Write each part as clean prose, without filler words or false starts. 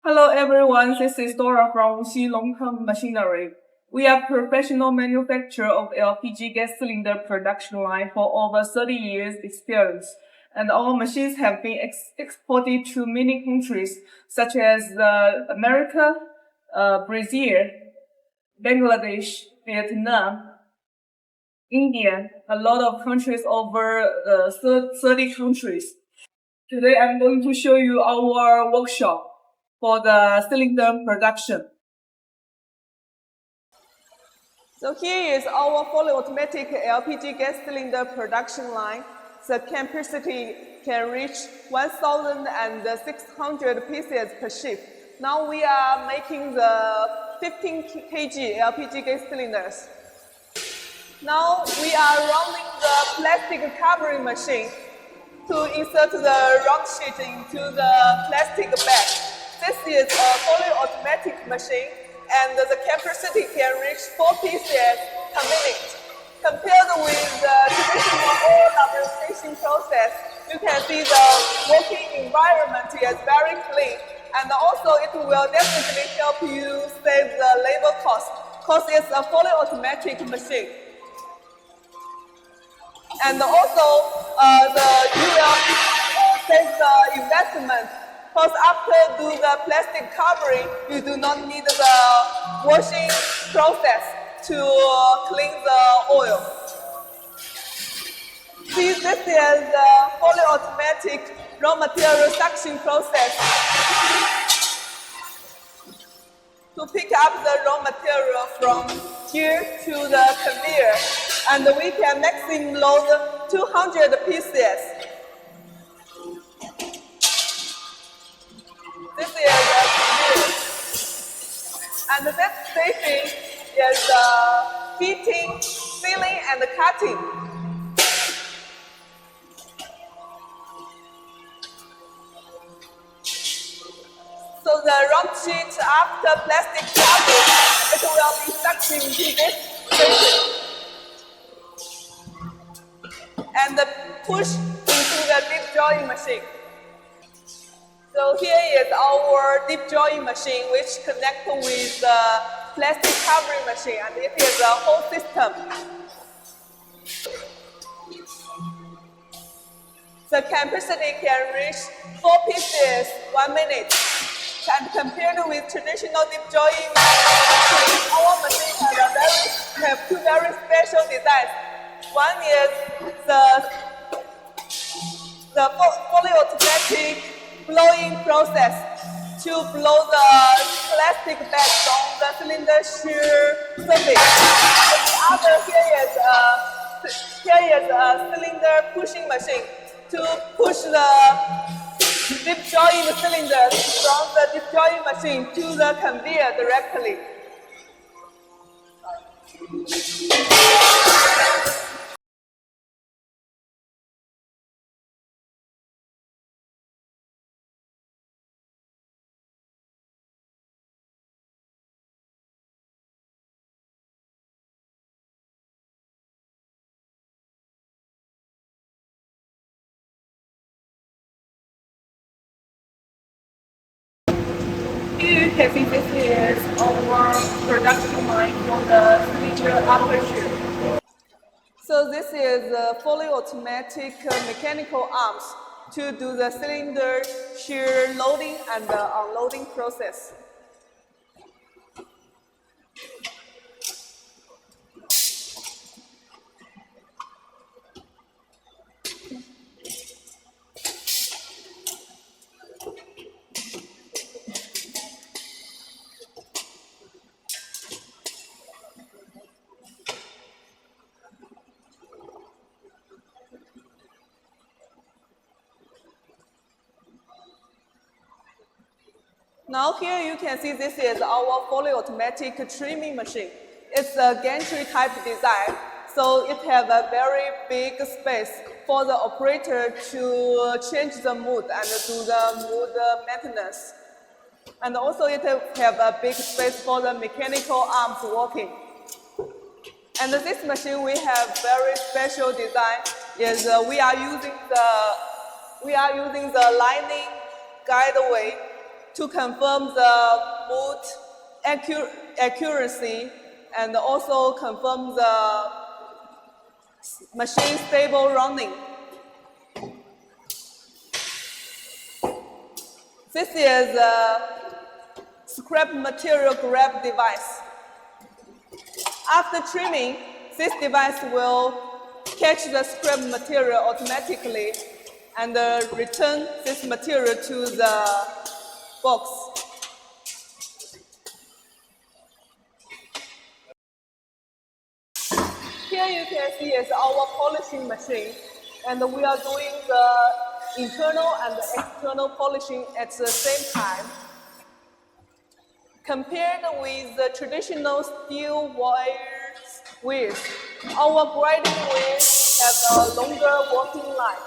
Hello everyone, this is Dora from Wuxi Longterm Machinery. We are professional manufacturer of LPG gas cylinder production line for over 30 years experience, and our machines have been exported to many countries such as America, Brazil, Bangladesh, Vietnam, India, a lot of countries over 30 countries. Today I'm going to show you our workshop for the cylinder production. So here is our fully automatic LPG gas cylinder production line. The capacity can reach 1,600 pieces per shift. Now we are making the 15 kg LPG gas cylinders. Now we are running the plastic covering machine to insert the round sheet into the plastic bag. This is a fully automatic machine, and the capacity can reach 4 pieces per minute. Compared with the traditional oil lubrication process, you can see the working environment is very clean, and also it will definitely help you save the labor cost because it's a fully automatic machine. And also, you will save the investment because after do the plastic covering, you do not need the washing process to clean the oil. See, this is the fully automatic raw material suction process to pick up the raw material from here to the conveyor, and we can maximum load 200 pieces. This is the conveyor, and this station is fitting, filling, and cutting. So the round sheet after plastic covering, it will be suctioned to this station and pushed into the deep drawing machine. So here is our deep drawing machine, which connects with the plastic covering machine, and it is a whole system. The capacity can reach 4 pieces 1 minute. And compared with traditional deep drawing machine, our machine have two very special designs. One is the fully automatic blowing process to blow the plastic bags on the cylinder shear surface. And the other here is a cylinder pushing machine to push the deep drawing cylinders from the deep drawing machine to the conveyor directly. Here you can see this is our production line for the cylinder aperture. So this is the fully automatic mechanical arms to do the cylinder shear loading and unloading process. Now here you can see this is our fully automatic trimming machine. It's a gantry type design, so it has a very big space for the operator to change the mood and do the mood maintenance. And also it has a big space for the mechanical arms working. And this machine we have very special design is we are using the lining guideway to confirm the boot accuracy and also confirm the machine stable running. This is a scrap material grab device. After trimming, this device will catch the scrap material automatically and return this material to the box. Here you can see is our polishing machine, and we are doing the internal and external polishing at the same time. Compared with the traditional steel wires, our grinding wheels have a longer working life.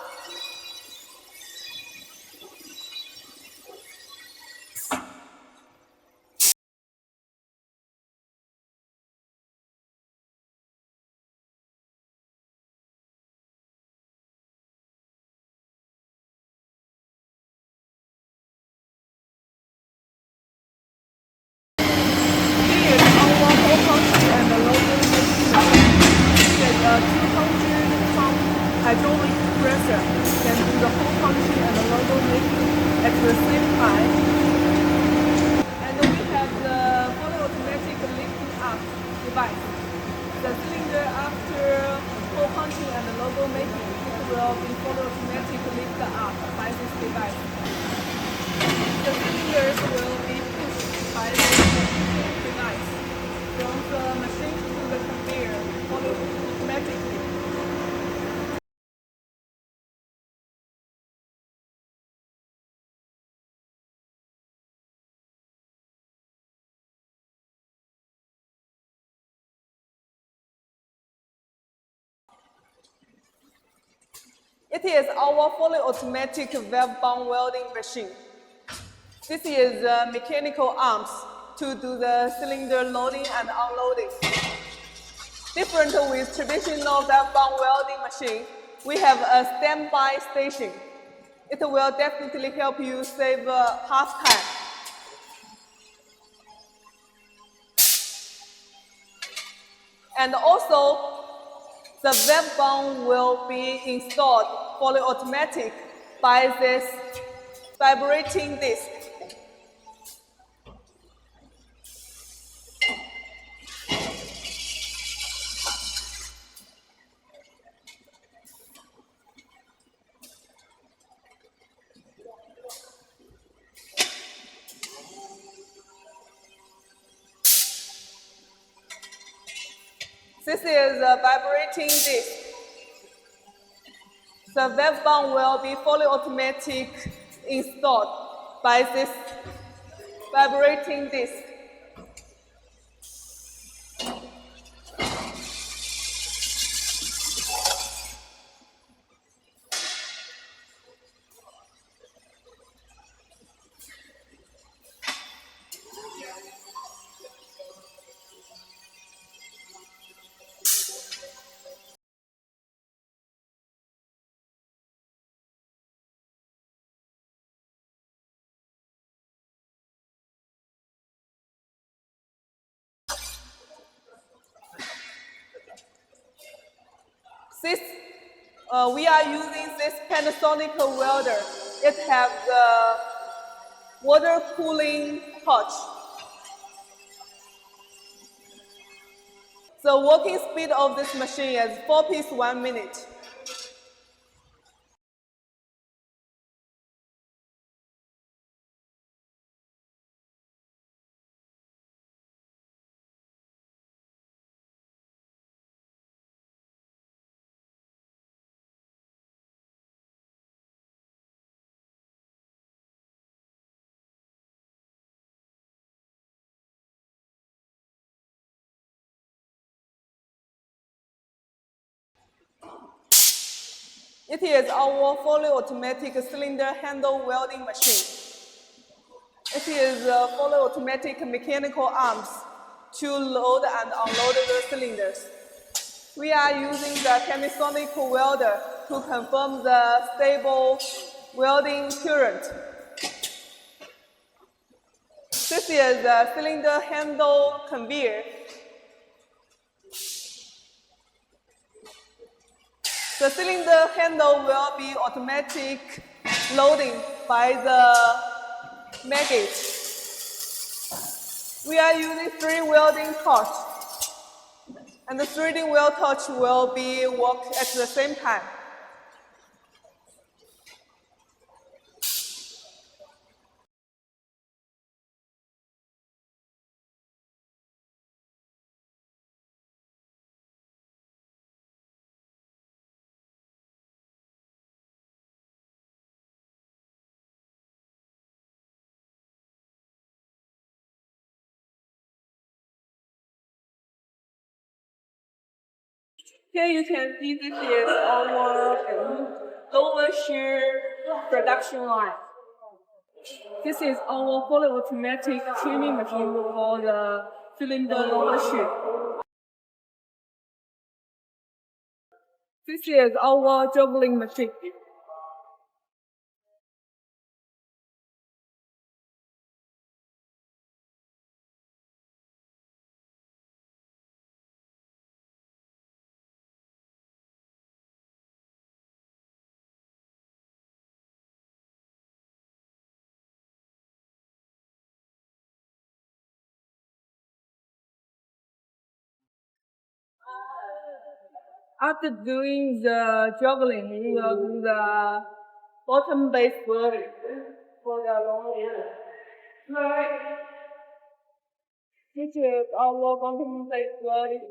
Here is our hole punching and the loading machine. With a 200-pump hydraulic pressure can do the hole punching and the logo making at the same time. And we have the fully automatic lifting up device. The cylinder after hole punching and the logo making, it will be fully automatic lifted up by this device. The cylinders will be pushed by the device from the machine to the conveyor fully automatically. It is our fully automatic valve-bound welding machine. This is mechanical arms to do the cylinder loading and unloading. Different with traditional valve-bound welding machine, we have a standby station. It will definitely help you save half time. And also, the valve-bound will be installed fully automatic by this vibrating disc. This is a vibrating disc. The valve-bound will be fully automatic installed by this vibrating disc. We are using this Panasonic welder. It has the water cooling pouch. The working speed of this machine is 4 pieces 1 minute. It is our fully automatic cylinder handle welding machine. It is fully automatic mechanical arms to load and unload the cylinders. We are using the Panasonic welder to confirm the stable welding current. This is the cylinder handle conveyor. The cylinder handle will be automatic loading by the maggot. We are using 3 welding torch, and the 3D weld torch will be worked at the same time. Here you can see this is our lower shear production line. This is our fully automatic trimming machine for the cylinder lower shear. This is our juggling machine. After doing the juggling, we will do the bottom base welding for the lower shear. This is our bottom base welding.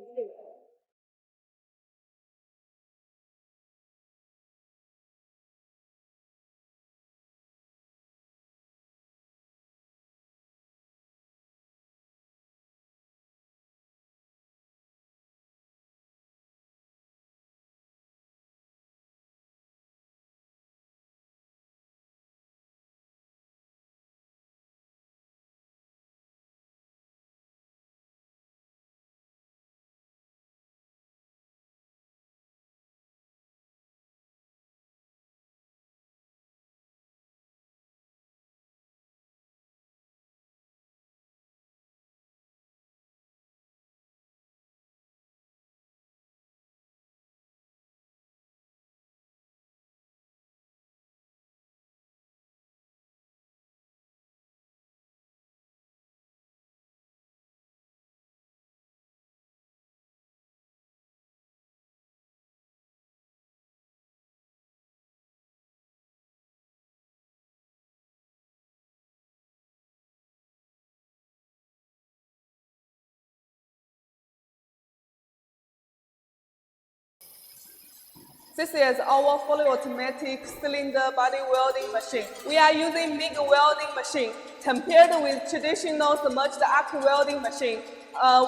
This is our fully automatic cylinder body welding machine. We are using MIG welding machine. Compared with traditional submerged arc welding machine,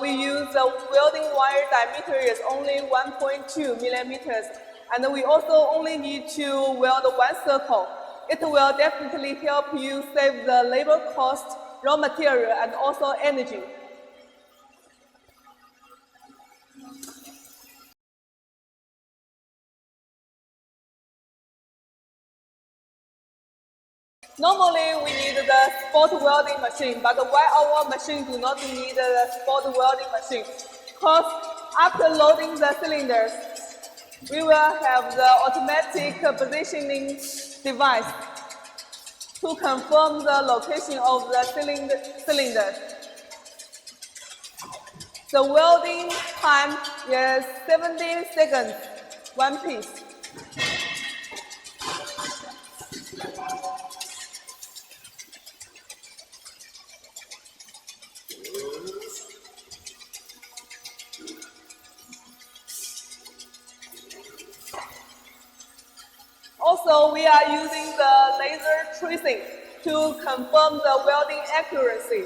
we use the welding wire diameter is only 1.2 millimeters, and we also only need to weld 1 circle. It will definitely help you save the labor cost, raw material, and also energy. Normally, we need the spot welding machine, but why our machine do not need the spot welding machine? Because after loading the cylinders, we will have the automatic positioning device to confirm the location of the cylinder. The welding time is 70 seconds, 1 piece. Also, we are using the laser tracing to confirm the welding accuracy.